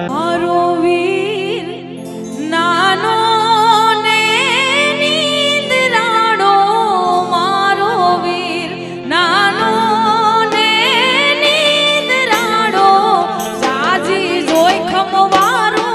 મારો વીર નાનો ને નીંદરાણો, મારો વીર નાનો ને નીંદરાણો, જાજી જોઈ ખમવારો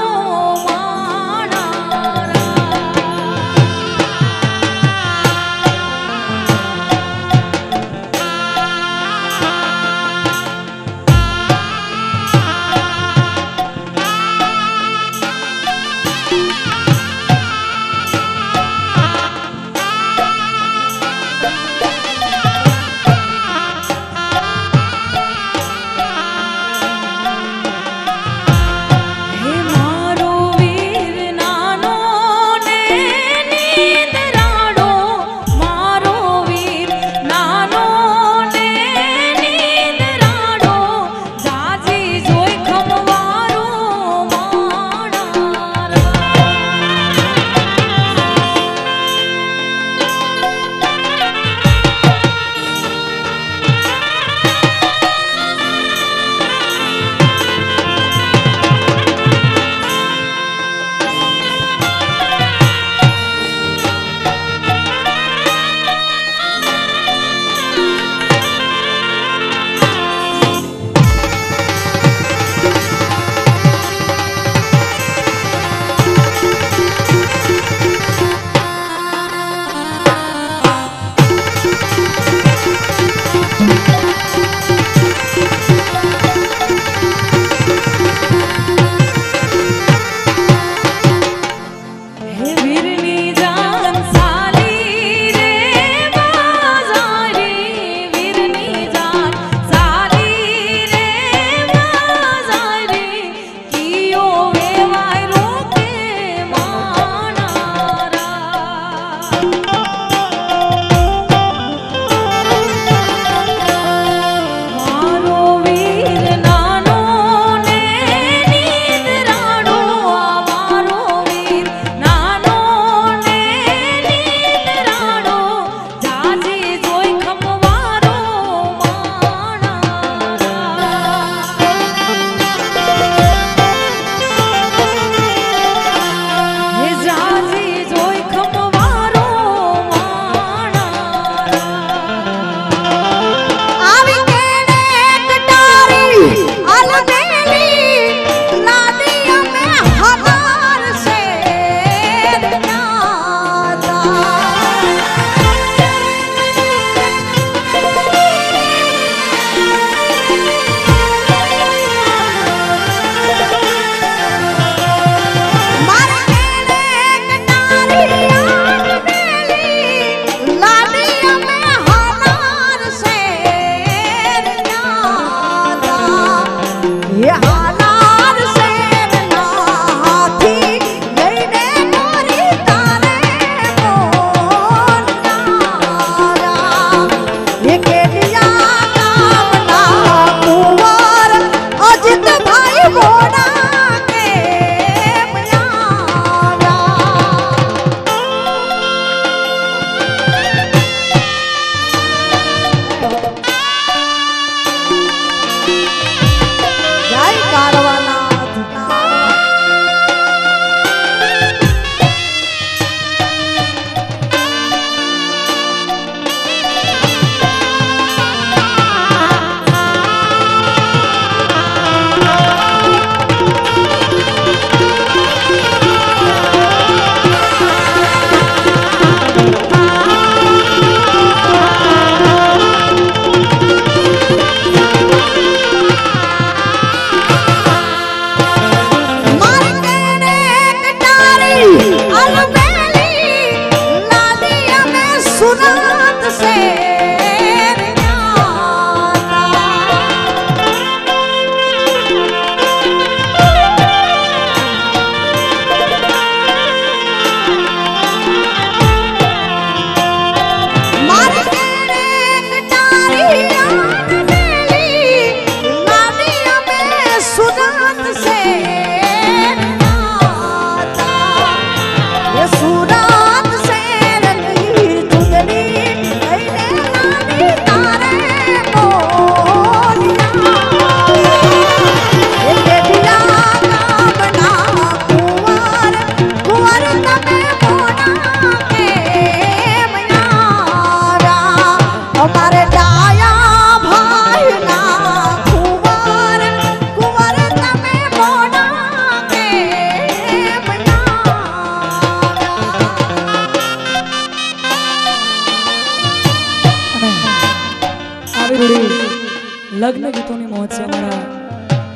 લગ્ન ગીતોની મોજ છે. અમારા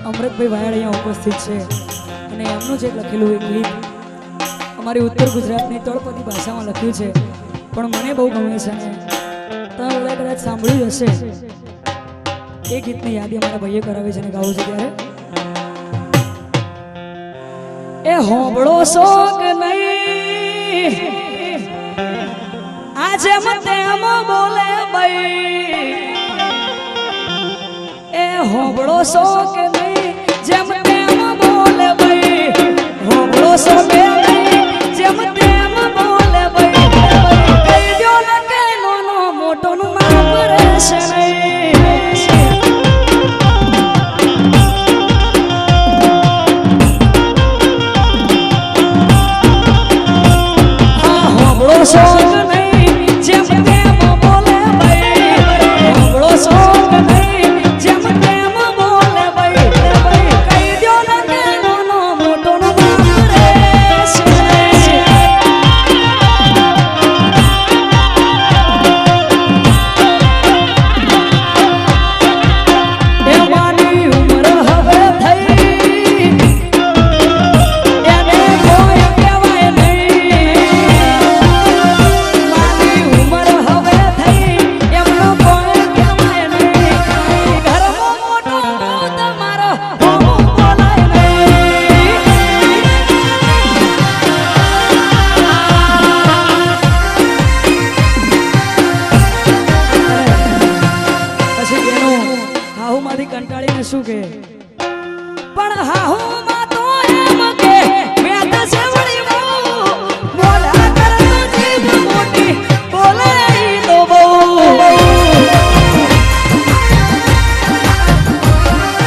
અમૃતભાઈ વાયડ અહીંયા ઉપસ્થિત છે અને એમનું જે લખેલું એક ગીત અમારી ઉત્તર ગુજરાતની તળપદી ભાષામાં લખ્યું છે, પણ મને બહુ ગમે છે અને તમે બધા કદાચ સાંભળ્યું હશે. એ ગીતની યાદી અમારા ભાઈએ કરાવી છે અને ગાવું છે ત્યારે એ હોબળો શોક નહીં આજે મતે એમ બોલે ભાઈ એ હોબળો શોક નહીં જેમ તેમ બોલે ભાઈ હોબળો શોક નહીં જેમ તેમ બોલે ભાઈ કહી દો ને કે નાનો મોટો નું માપ રહેશે નહીં. શોક નહીં જેમ તેમ બોલે ભાઈ હોબળો શોક નહીં જેમ તેમ બોલે ભાઈ કહી દો ને કે નાનો મોટો નો બાપ રહેશે. એ મારી ઉંમર હવે થઈ એને કોઈ કહેવાય કંટાળીને શું કે પણ હાહુ માં તો એમ કે વેત છે વળી બહુ બોલા કરે જીભ મોટી બોલે ઈ તો બહુ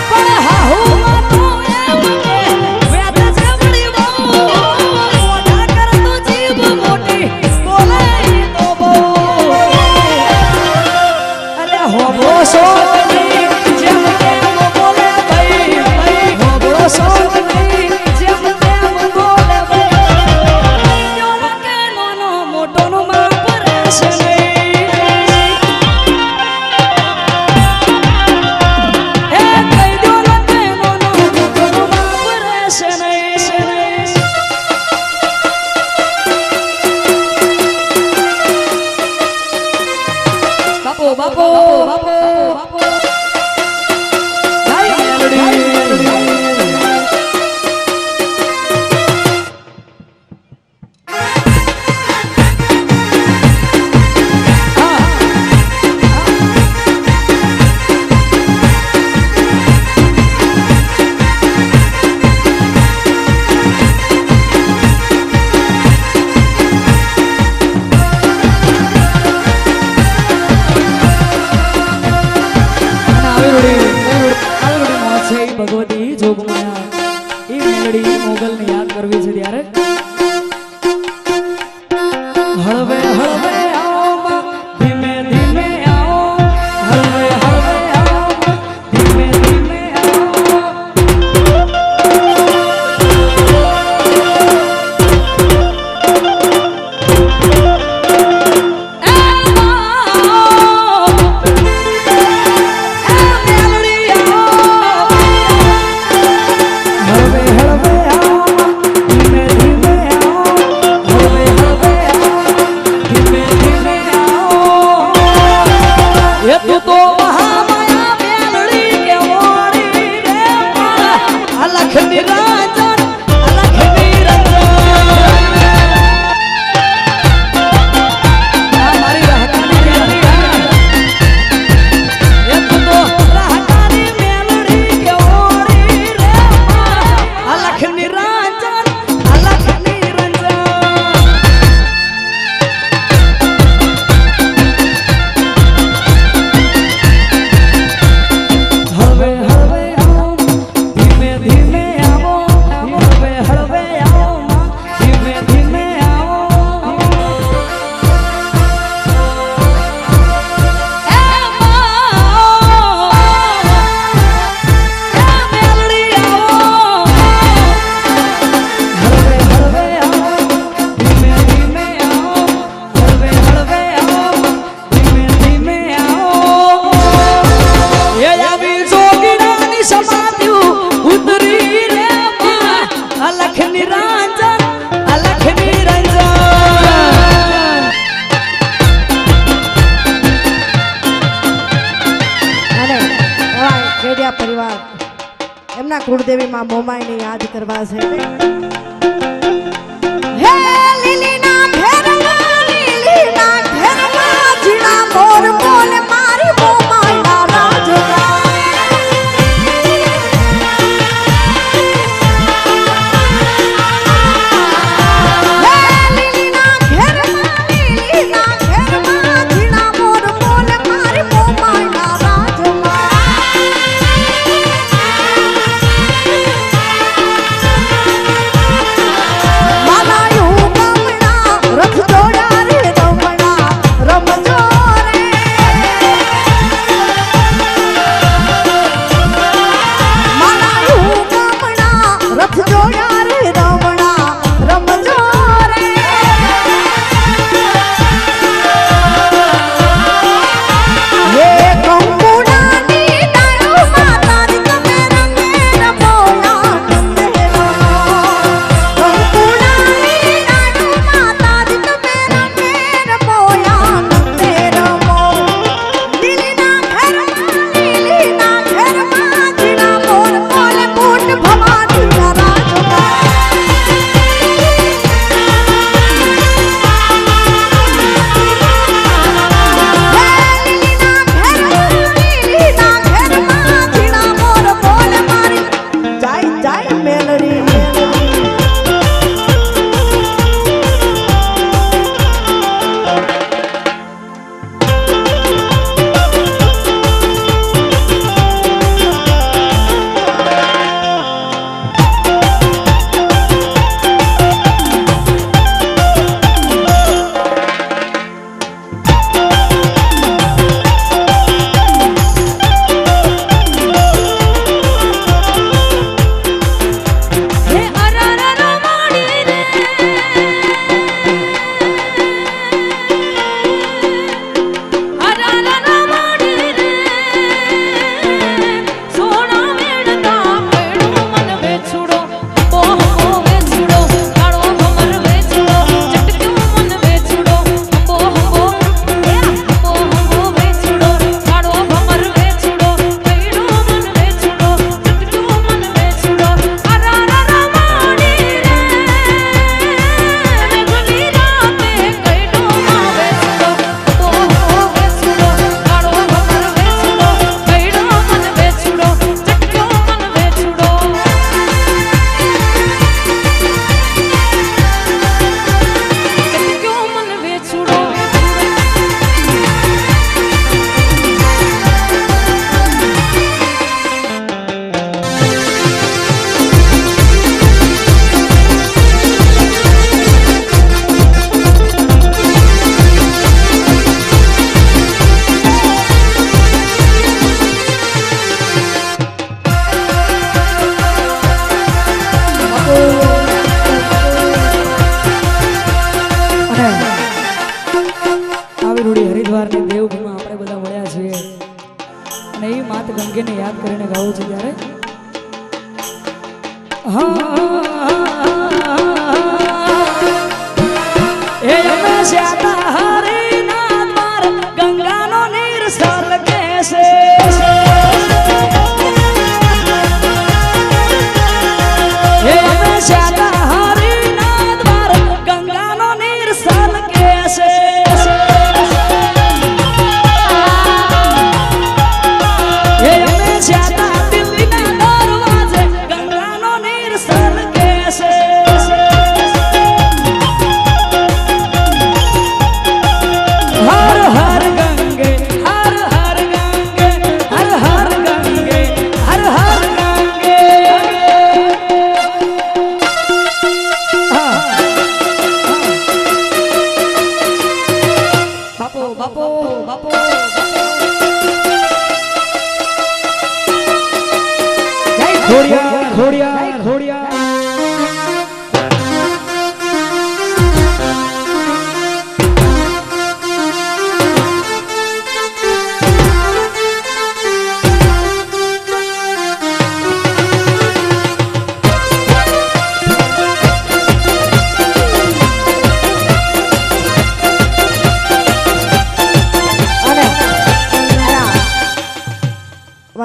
પણ હાહુ માં તો એમ કે વેત છે વળી બહુ બોલા કરે તો જીભ મોટી બોલે ઈ તો બહુ અરે હોબળો શોક શોક નહીં જેમ તેમ બોલે ભાઈ કે નાનો મોટો નો માપ રહેશે નહીં. એ કહી દો ને કે નાનો મોટો નો માપ રહેશે નહીં. બાપો બાપો બાપો બાપો ભગવતી જોગમાયા એ મેલડી મોગલને યાદ કરવી છે ત્યારે હળવે હળવે આવો ધીમે ધીમે આવો હળવે હળવે આવો ધીમે ધીમે આવો હળવે હળવે આવો ધીમે ધીમે કુળદેવી માં મોમાઈને યાદ કરવા છે હે લીલીના ઘેરમાં લીલીના ઘેરમાં જીણા મોર બોલે મારી મોમાઈના રાજમાં ગંગેને યાદ કરીને ગાવું છે ત્યારે એ અમે શ્યાતા હરિના દ્વાર ગંગાનો નીર સર કેસે એ અમે શ્યાતા હરિના દ્વાર ગંગાનો નીર સર કેસે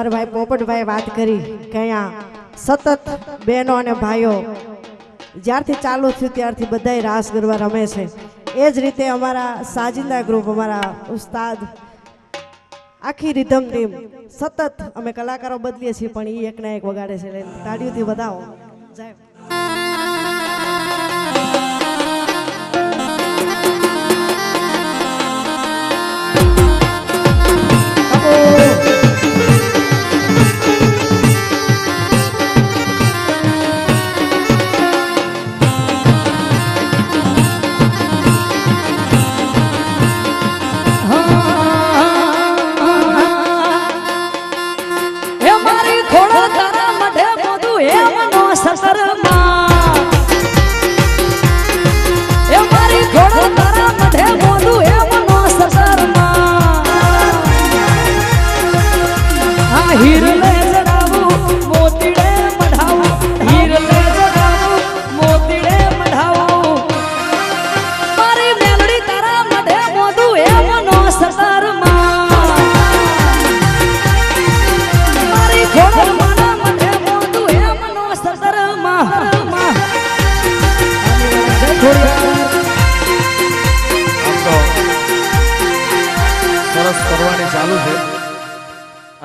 ભાઈ પોપટભાઈ વાત કરી કે અહીંયા સતત બહેનો અને ભાઈઓ જ્યારથી ચાલુ થયું ત્યારથી બધાય રાસ ગરબા રમે છે. એ જ રીતે અમારા સાજિંદા ગ્રુપ, અમારા ઉસ્તાદ, આખી રિધમ ટીમ સતત અમે કલાકારો બદલીએ છીએ પણ એ એકના એક વગાડે છે. તાળીઓથી વધાવો. જય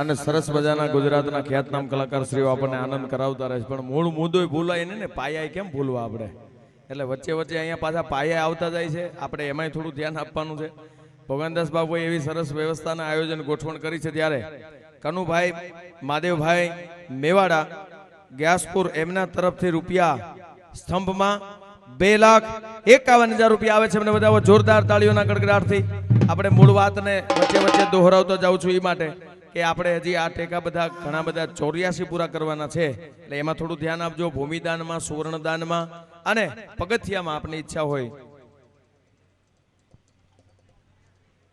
અને સરસ મજાના ગુજરાતના ખ્યાતનામ કલાકાર શ્રીઓ આપણને આનંદ કરાવતા રહે છે. પણ મૂળ મુદ્દો ભૂલાય ને પાયા કેમ ભૂલવા આપણે? એટલે વચ્ચે વચ્ચે અહીંયા પાછા પાયા આવતા જાય છે. આપણે એમાંય થોડું ધ્યાન આપવાનું છે. ભગવાનદાસ બાબુએ એવી સરસ વ્યવસ્થાના આયોજન ગોઠવણ કરી છે. ત્યારે કનુભાઈ મહાદેવભાઈ મેવાડા ગ્યાસપુર એમના તરફથી રૂપિયા સ્તંભમાં 2,51,000 રૂપિયા આવે છે. મને બધા જોરદાર તાળીઓના ગડગડાટથી આપણે મૂળ વાતને વચ્ચે વચ્ચે દોહરાવતો જાઉં છું એ માટે કે આપણે હજી આ ટેકા બધા ઘણા બધા 84 પૂરા કરવાના છે. એટલે એમાં થોડું ધ્યાન આપજો. ભૂમિદાનમાં, સુવર્ણદાનમાં અને પગથિયામાં આપની ઈચ્છા હોય.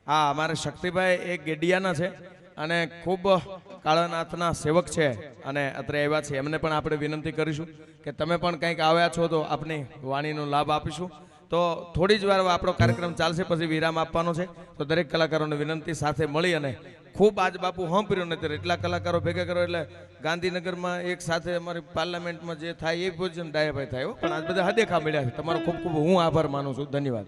હા, અમારે શક્તિભાઈ એક ગેડિયાના છે અને ખૂબ કાળાનાથના સેવક છે અને અત્રે આવ્યા છે. એમને પણ આપણે વિનંતી કરીશું કે તમે પણ કંઈક આવ્યા છો તો આપની વાણીનો લાભ આપીશું. તો થોડી જ વાર આપણો કાર્યક્રમ ચાલશે, પછી વિરામ આપવાનો છે. તો દરેક કલાકારોને વિનંતી સાથે મળી અને ખૂબ આજ બાપુ હંપર્યો નથી એટલા કલાકારો ભેગા કરો એટલે ગાંધીનગરમાં એક સાથે અમારી પાર્લામેન્ટમાં જે થાય એ પોઝિશન ડાયાભાઈ થાય. પણ આજ બધા હદેખા મળ્યા છે. તમારો ખૂબ ખૂબ હું આભાર માનું છું. ધન્યવાદ.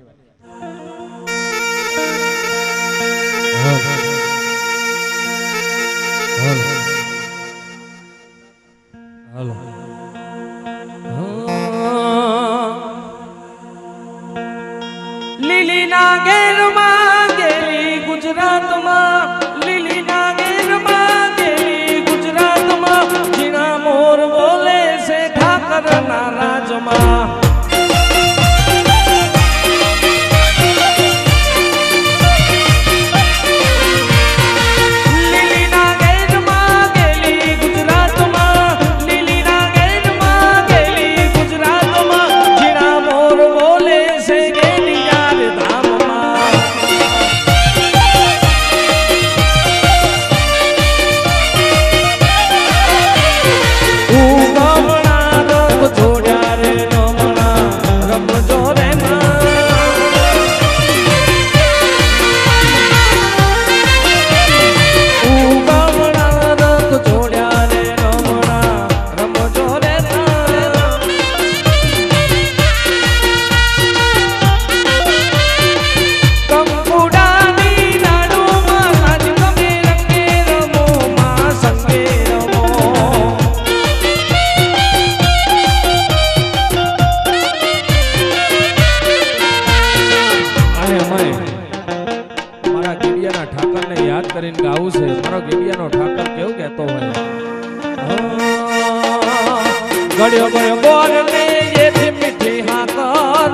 લીલીના ઘેરમાં ગેલી ગુજરાતમાં, લીલીના ઘેરમાં ગેલી ગુજરાતમાં, જીણા મોર બોલે છે ઠાકરના રાજમાં. ગાવું છે મારો ગેડિયાનો ઠાકર કેવું કહેતો હોય, ગળ્યો ગળ્યો બોલ ને એથી મીઠી હાકર,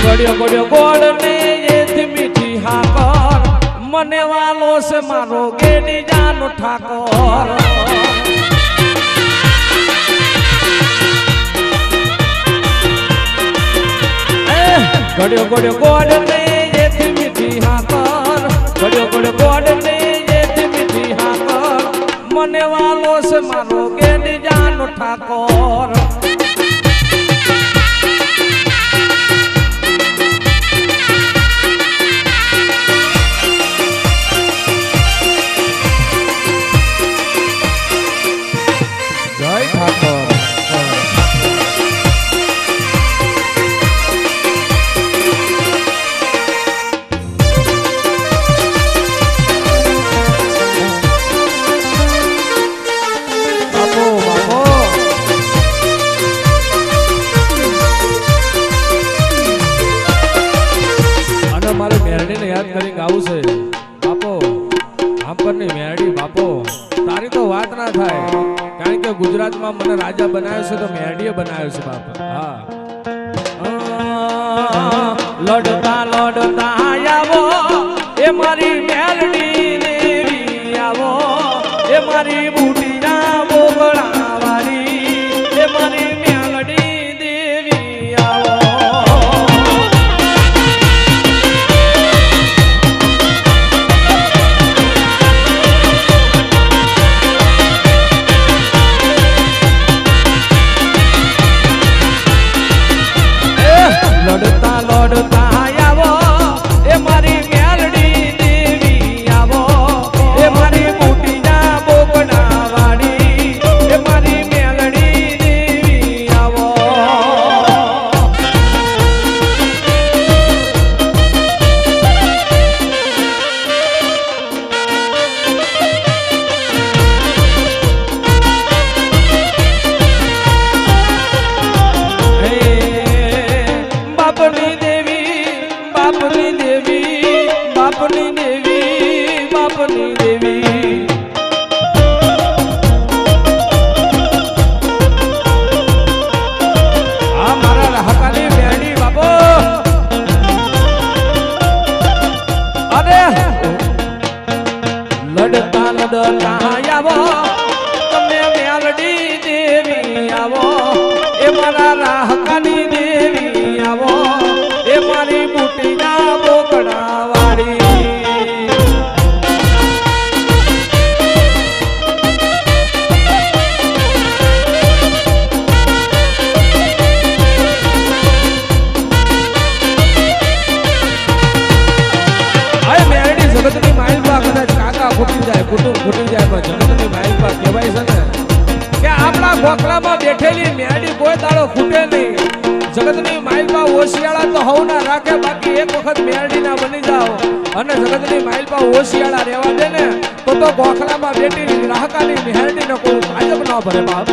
ગળ્યો ગળ્યો બોલ ને એથી મીઠી હાકર, મને વાલો છે મારો ગેડિયાનો ઠાકર. ગળ્યો ગળ્યો ગોડ ને એથી મીઠી હાકર, ગળ્યો ગળ્યો ગોડ ને એથી મીઠી હાકર, મને વાલો છે મારો ગેડિયાનો ઠાકોર. કારણ કે ગુજરાતમાં મને રાજા બનાવ્યો છે તો મેરડીએ બનાવ્યો છે બાપ. હા લડતા લડતા આવો એ મારી મેરડી દેવી આવો એ મારી બુટિયા બોગડા વાળી એ મારી મેરડી દેવી આવો. લડતા લડતા આવો એ મારી મેરડી દેવી આવો એ મારી બુટિયા બોગડા વાળી એ મારી મેરડી દેવી આવો. બાપની દેવી બાપની દેવી બાપની દેવી બાપની દેવી આ મારા હકાની મેરડી બાપો. અરે લડતા લડતા આવો તમે મેરડી દેવી આવો એ મારા રાહકાની દેવી આવો એ મારી બુટિયા બોકડા વાળી. અરે મેરડી જગતની માઇલપા કદાચ કાકા ફૂટી જાય કુટુંબ ફૂટી જાય પણ જગતની માઇલપા કહેવાય છે ને કે આપણા ગોખલામાં બેઠેલી મેરડી કોઈ દાડો ખૂટે નહીં. જગતની માઇલપા ઓશિયાળા તો હવના રાખે બાકી એક વખત મેરડીના બની જાઓ અને જગતની માઇલપા ઓશિયાળા રહેવા દે ને તો ગોખલામાં બેઠેલી ગ્રાહકાની મેરડીને કોઈ કાજબ ન ભરે બાપ.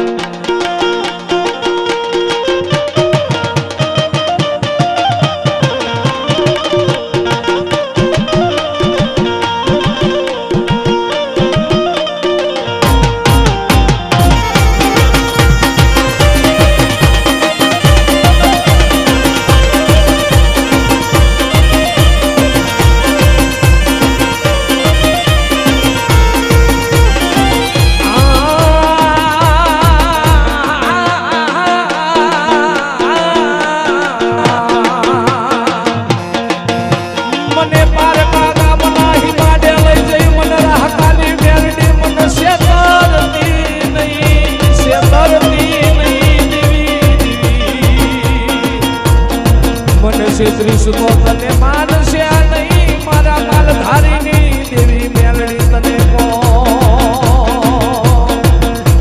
ત્રીસું તો તને માનશે નહીં મારા માલધારીની દેવી મેલડી તને કો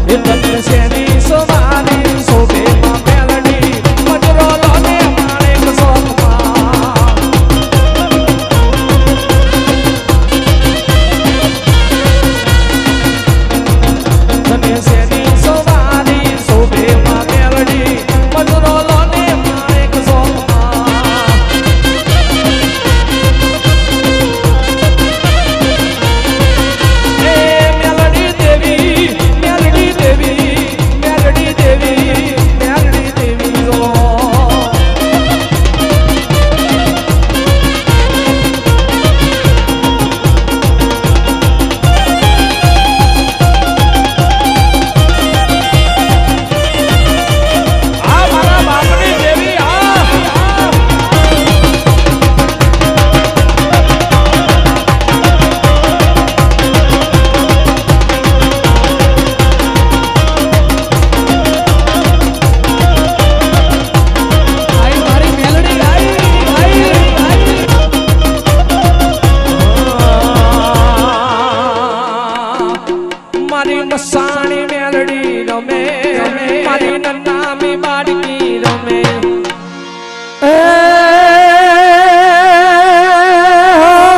એ તને શેની સોમારી શોભે માં મેલડી મજરો લોને માણેક સોમાં તને શેની સોમારી શોભે માં મેલડી મજરો લોને માણેક સોમાં. મારી મસાણી મેલડી રમે મારી નનામી બાળકી રમે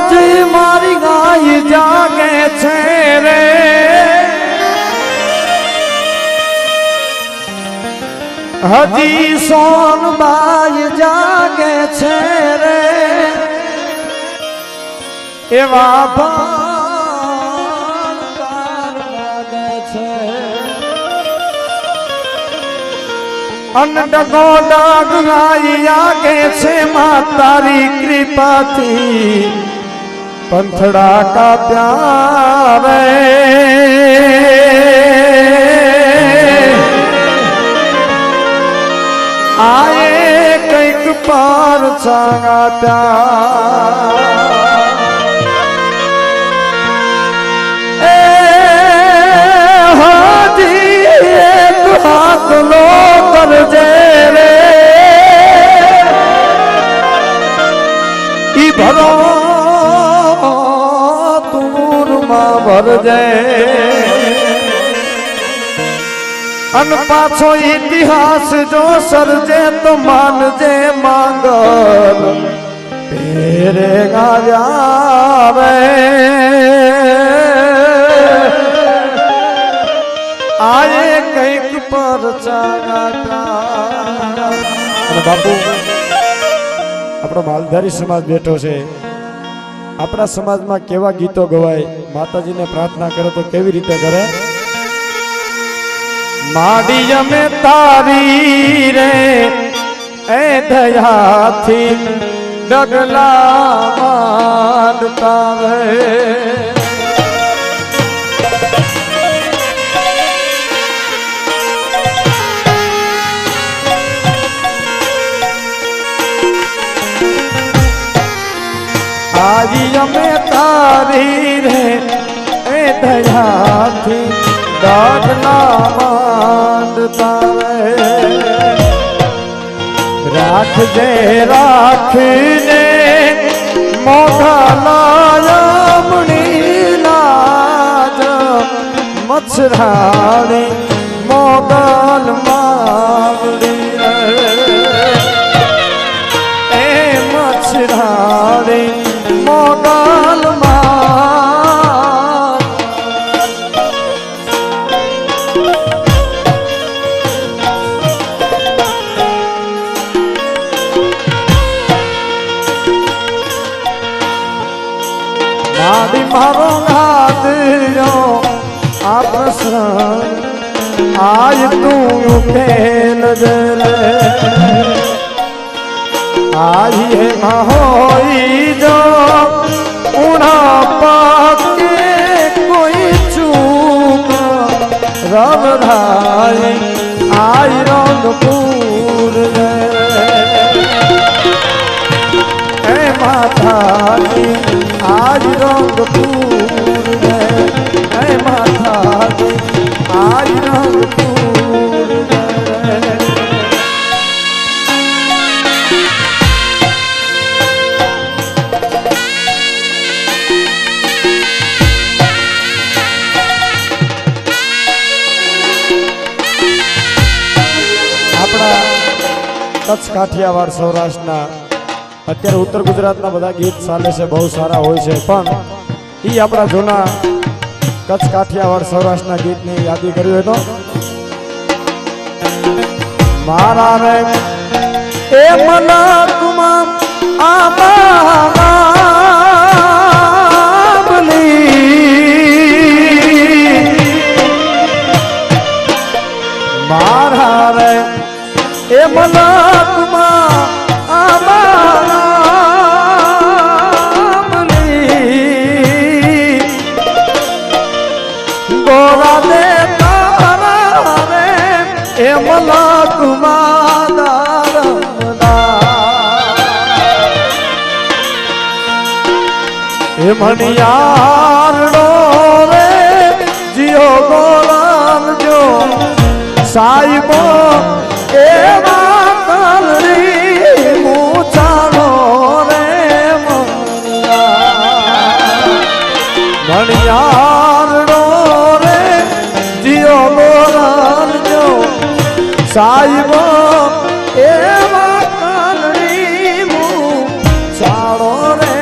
હજી મારી ગાય જાગે છે રે હજી સોનબાઈ જાગે છે રે એવા અન ડગો ડાગ ગાઈ આગે છે માં તારી કૃપાથી પંથડા કાપ્યા રે આયે કંઈક પાર ચાગાત્યા એ હાજી એક હાથ લો કરજે રે ઈ ભરો તુરમાં ભરજે અન પાછો ઇતિહાસ જો સર્જે તો માનજે માંગલ પેરે ગાયા રે આયે કંઈક પર ચાગાતા અને બાપુ આપણો માલધારી સમાજ બેઠો છે આપણા સમાજમાં કેવા ગીતો ગવાય માતાજીને પ્રાર્થના કરો તો કેવી રીતે કરે માડી અમે તારી રે એ દયાથી ડગલા માંડતા રે આજી અમે તારી રે એ દયાથી ડગલા માંડતા રે રાખજે રાખીને મોઢા લાયમણી લાજ મચ્છરાણી મોગલ માવડી એ મચ્છરાણી મોગલ માડી મારો ગાદયો આ પ્રસંગ આજ તું ઉકેલ દે રે આજ હે હોઈ જો ઉણા પાકે કોઈ ચૂક રબ ધાય આય રંગપુર રે એ માતાજી આજ રંગપુર રે એ માતાજી આજ રંગપુર રે આપણા કચ્છ કાઠિયાવાડ સૌરાષ્ટ્રના અત્યારે ઉત્તર ગુજરાતના બધા ગીત ચાલે છે બહુ સારા હોય છે પણ એ આપણા જૂના કચ્છ કાઠિયાવાડ સૌરાષ્ટ્રના ગીતની યાદી કરી હોય તો મારા રે એ મના તુમા મારા રે એ મના તુમા મલક માદાર એ મણિયારડો રે જીઓ ગોલાલ જો સાઈબો એવા કલરી મૂચાડો રે મણિયારડો રે જીઓ ગોલાલ જો સાઈબો એવા કાલડી મૂચાડો રે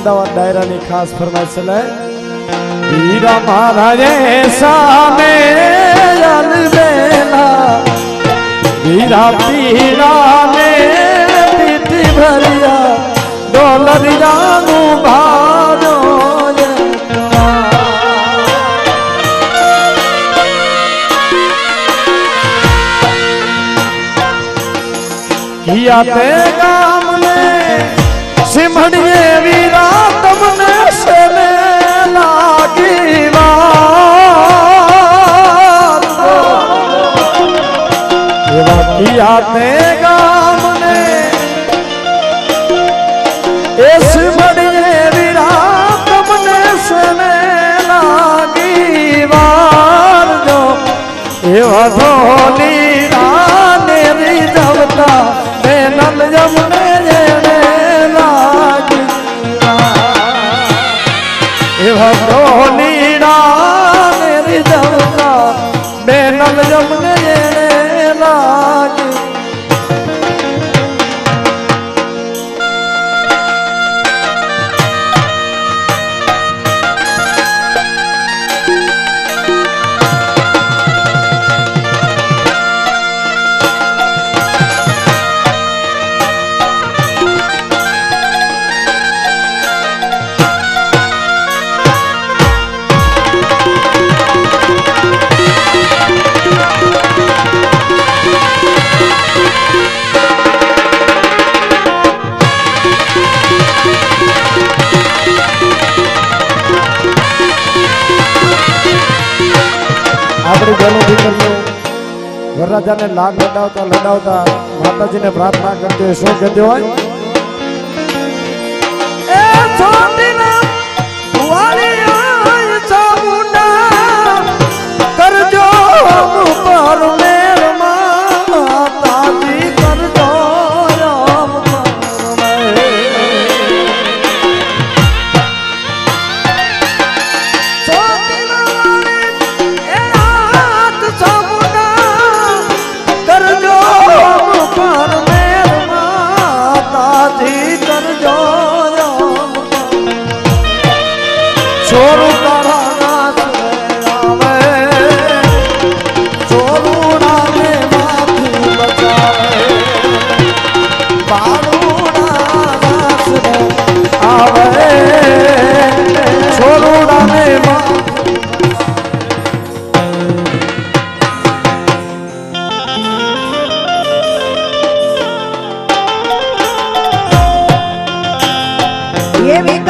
અમદાવાદ ડાયરાની ખાસ ફરમાઈશ છે વીરા મહારાજે સામે અલબેલા વીરા પીડા ને પીઠી ભરિયા ડોલરિયાનું ભાજો તે ગામને સિમડીએ વીરા તમને સેને લાગી વાત એવા કિયા તે ગામને એ સિમડીએ વીરા તમને સેને લાગી વાત જો એવા ધોની રાને રીઝવતા નલ જમને જેને લાગી એવા ધોની રાને રીઝવતા બે નલ જમને જેને લાગી આપણી બેનો દીકરીઓ વરરાજાને લાગ લડાવતા માતાજીને પ્રાર્થના કરતી હોય શું કહેતી હોય એ છોડીના વાળિયા ચામુંડા કરજો પર મેર માતાજી કરજો છોરું તારા નાચ આવે છોરું નાને માથી બચાવે બાળું નાચ આવે છોરું નાને એવી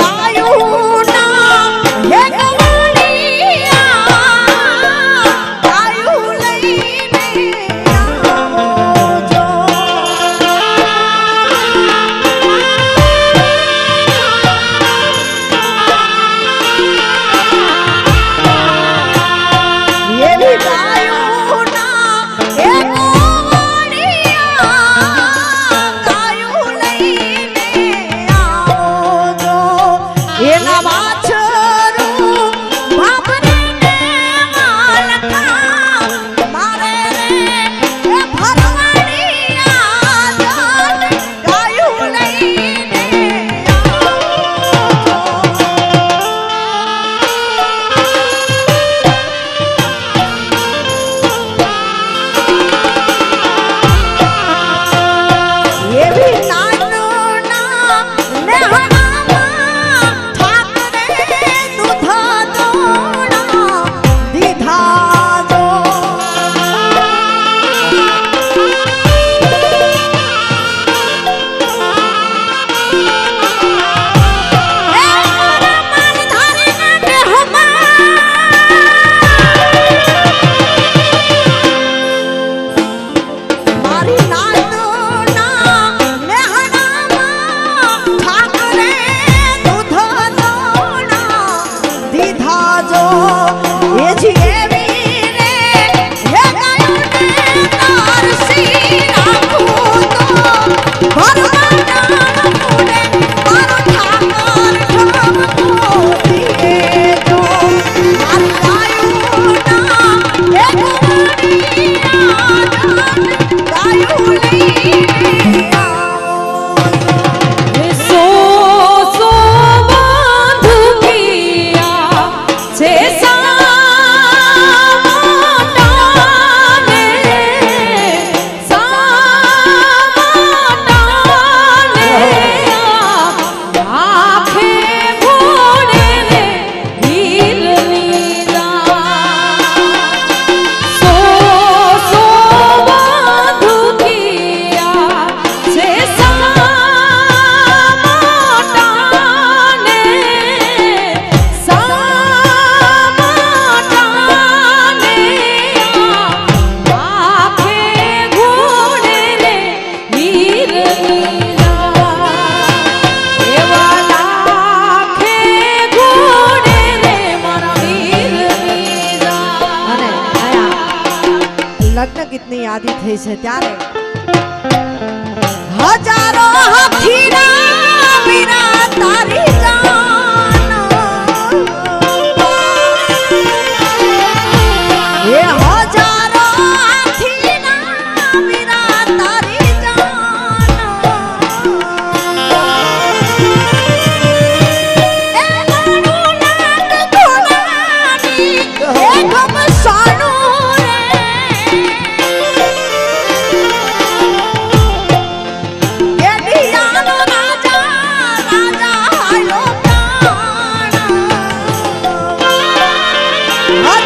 ગાદી થઈ છે ત્યારે હજારો હાથીના વીરા તારી જાન એ હજારો હાથીના વીરા તારી જાન એ મારું નાક ગુલાની એ ગમસાનું રે એ દિયાનો રાજા રાજા હાલો પ્રાણ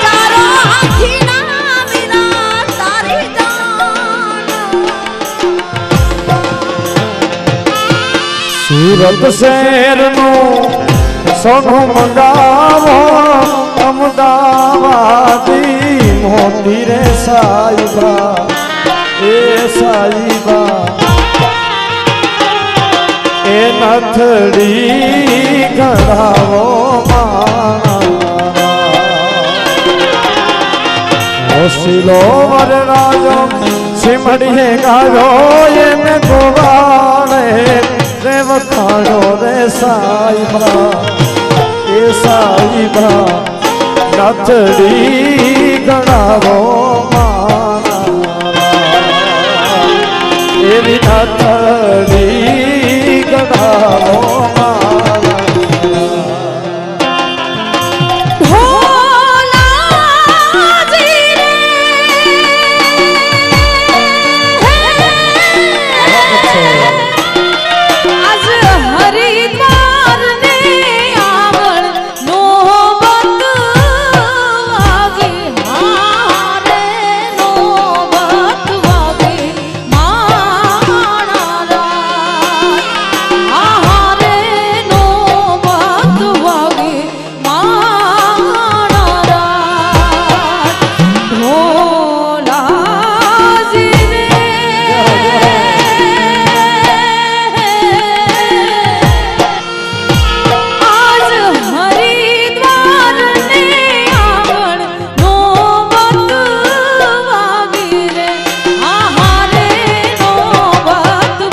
હજારો હાથીના વીરા તારી જાન સુરત શહેરનું સોનું મંગાવો અમદાવાદી મોતી રે સાઈબા એ સાઈબા એ નથડી ઘડાવો મારા હોશીલો વરરાજો સિમડીએ ગાયો એને ગોવાળે રે વખાણો રે સાઈબા એ સાઈબા નથડી ગણાવો મારા એવી નથડી ગણાવો મારા ભોલાજી રે આજ હરિદ્વાર ને આવણ નોબત વાગે હારે નોબત વાગે માણા રાત હારે નોબત વાગે માણા રાત ભોલાજી રે આજ હરિદ્વાર ને આવણ નોબત વાગે રે હારે નોબત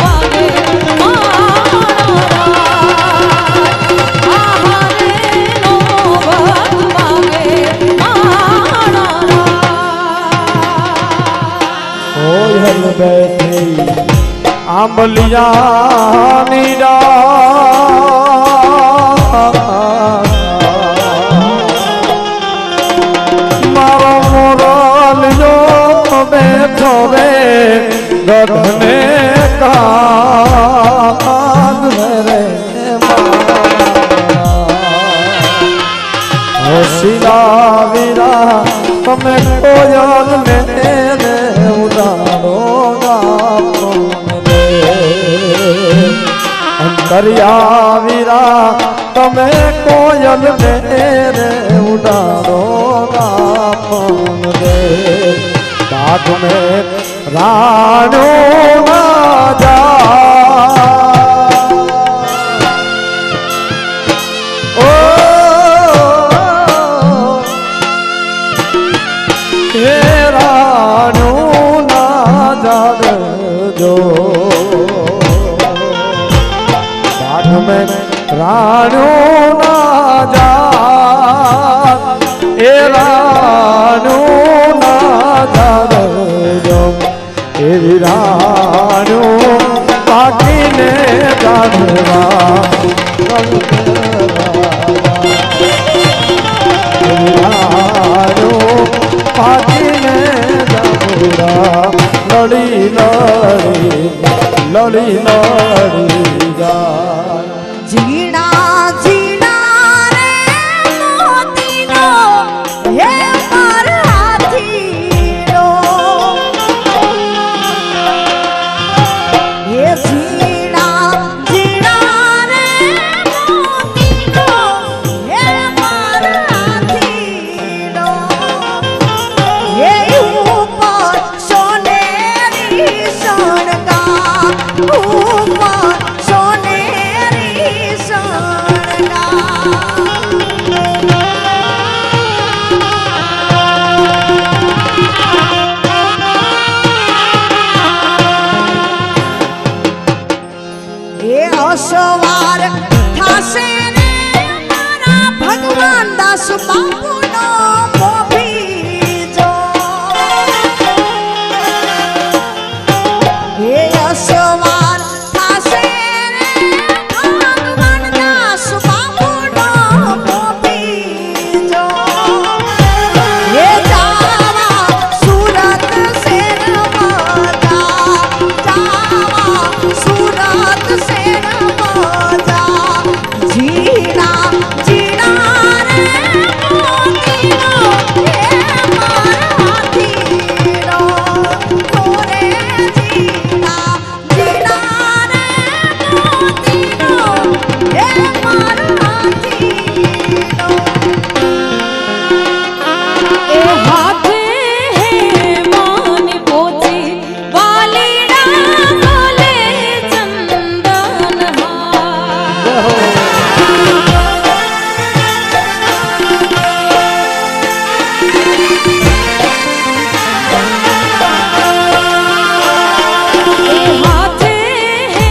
વાગે માણા રાત હારે નોબત વાગે માણા રાત ઓય હલ બેઠી આંબલિયાની મારો મોરલિયો બેઠો રે ગઢને કાગ રે હોશીલા વીરા તમે કોયલ ને રે ઉડાડો ગાપો રે અંતરિયા વીરા તમે કોયલ ને રે ઉડાડો ગાપો રે કાગ મે રાણો ના જા ઓ રાણું ના જાડજો કાગ મે રાણું ના જાડ એ રાણું ના જાડજો એવી રાણું પાકીને જાડવા પાકીને જાબુરા લડી લડી જાય જીણા જીણા રે મોતીનો હે માર હાથીનો હે જીણા જીણા રે મોતીનો હે માર હાથીનો હે ઉપર સોનેરી સોનકા ઉપર સોને સવાર થાશે ને મારા ભગવાન દાસ બાપુનો મોભી જો એ સવાર થાશે ને ભગવાન દાસ બાપુનો મોભી જો એ જાવા સુરત શેર જાવા સુરત શેર જીણા જીણા રે મોતીનો હે મારા ધીરો કોરે જીણા જીણા રે મોતીનો હે મારા ધીરો એ હાથે હે માની પોચી વાલીડા ગલે ચંદન એ હાથે હે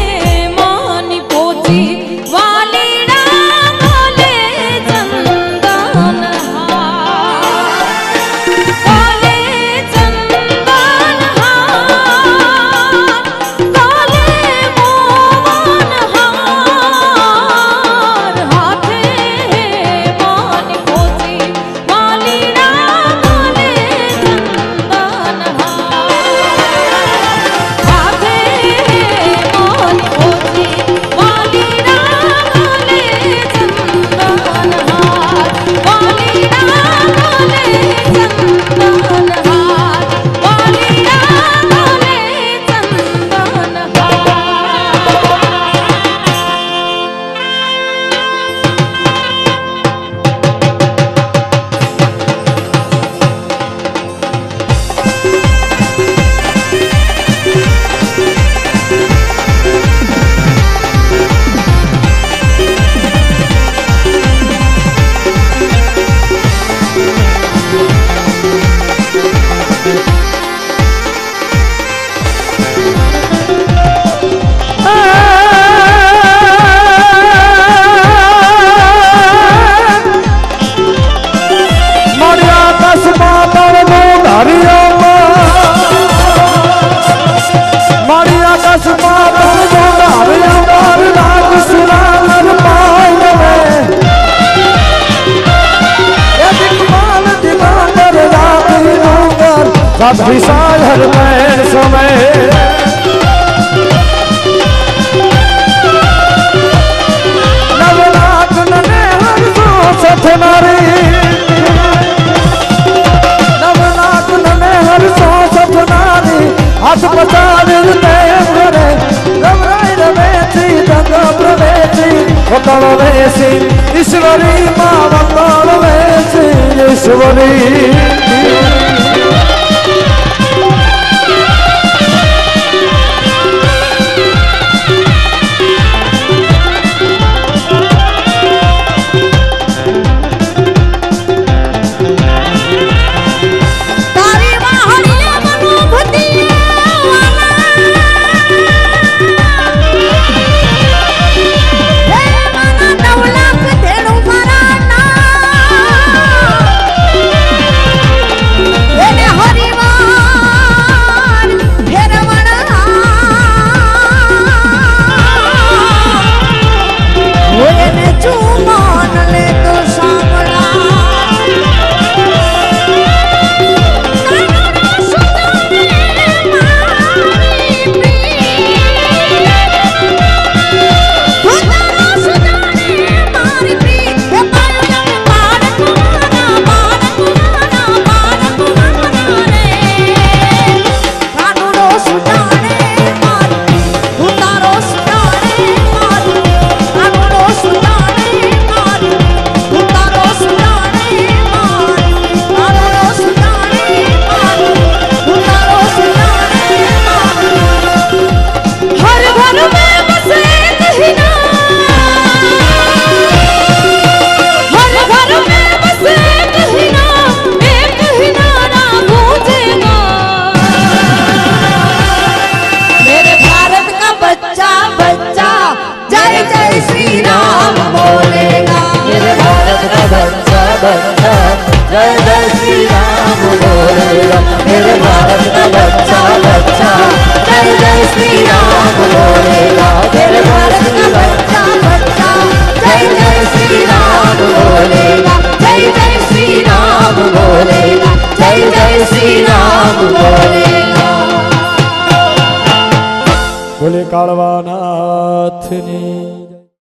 માની પોચી વાલીડા ગલે ચંદન કાલે ચંદન કાલે મોહન હાથે માની પોચી વાલીડા ગલે ચંદન હાથે માની પોચી વાલીડા ગલે ચંદન विशाल हर में समय नवनाथ नने हर सो सथनारी नवनाथ नने हर सो सथनारी हाथ पसार ते घरे रवराय रवेची जग प्रवेची वतन वेसी ईश्वरी मां वतन वेसी ईश्वरी તારી વાહણિયા મનોભૂતિ હે મારા 9 લાખ ધેણું મારા ના जय जय श्री राम बोलेगा मेरे भारत का बच्चा बच्चा जय जय श्री राम बोलेगा मेरे भारत का बच्चा बच्चा जय जय श्री राम बोलेगा जय जय श्री राम बोलेगा जय जय श्री राम बोलेगा बोले कालवानाथनी